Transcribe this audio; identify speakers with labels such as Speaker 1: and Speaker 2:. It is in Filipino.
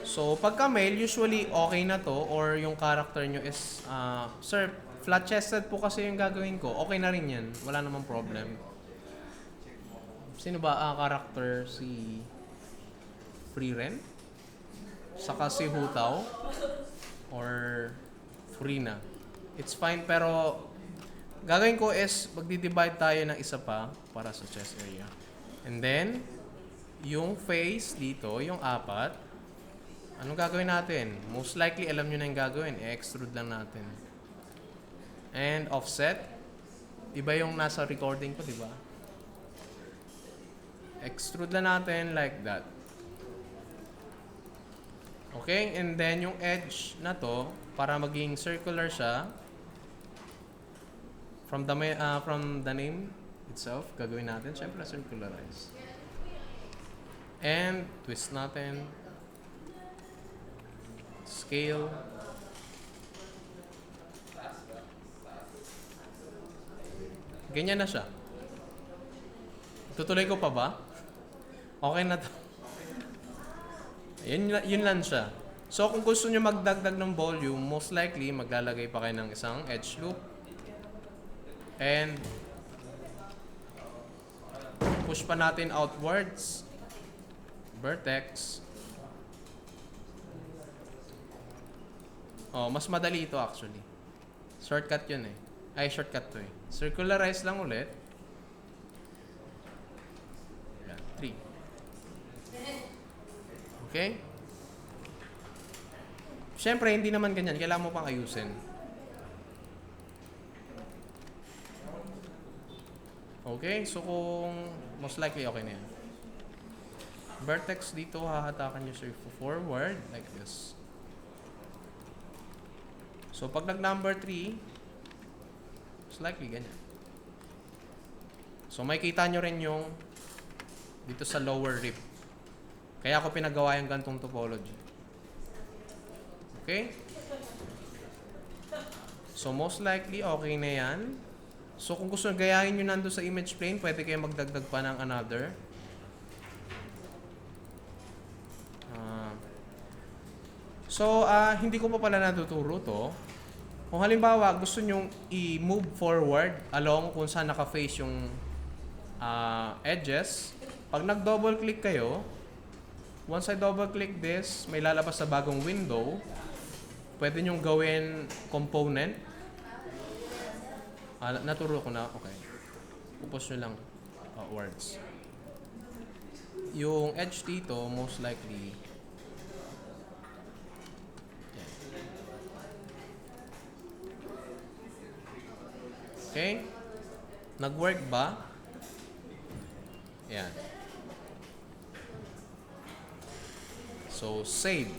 Speaker 1: So, pagka male, usually okay na to or yung character nyo is, sir, flat-chested po kasi yung gagawin ko. Okay na rin yan. Wala namang problem. Sino ba character? Si Frieren? Saka si Hutaw? Or Furina? It's fine, pero gagawin ko is magdi-divide tayo ng isa pa para sa chest area. And then, yung face dito, yung apat, anong gagawin natin? Most likely, alam nyo na yung gagawin. I-extrude lang natin. And offset. Iba yung nasa recording ko, di ba? Extrude lang natin like that. Okay? And then, yung edge na to, para maging circular siya, from the name itself, gagawin natin, syempre circularize. And twist natin. Scale. Ganyan na siya. Tutuloy ko pa ba? Okay na to. Yun lang siya. So kung gusto nyo magdagdag ng volume, most likely maglalagay pa kayo ng isang edge loop. And push pa natin outwards. Vertex. Oh, mas madali ito actually. Shortcut yun eh. Ay, shortcut to eh. Circularize lang ulit. Yan, 3. Okay? Siyempre, hindi naman ganyan. Kailangan mo pang ayusin. Okay? So, kung most likely, okay na yan. Vertex dito, hahatakan nyo siya forward like this. So, pag nag-number 3, most likely ganyan. So, makikita nyo rin yung dito sa lower rib. Kaya ako pinagawa yung gantong topology. Okay? So, most likely, okay na yan. So, kung gusto nyo gayahin nyo nando sa image plane, pwede kayo magdagdag pa ng another. Hindi ko pa pala natuturo to. Kung halimbawa, gusto nyo i-move forward along kung saan naka-face yung edges, pag nag-double click kayo, once I double click this, may lalabas sa bagong window. Pwede nyong gawin component. Naturo ko na. Okay. Upos nyo lang words. Yung edge dito, most likely, okay? Nag-work ba? Yan. So, save.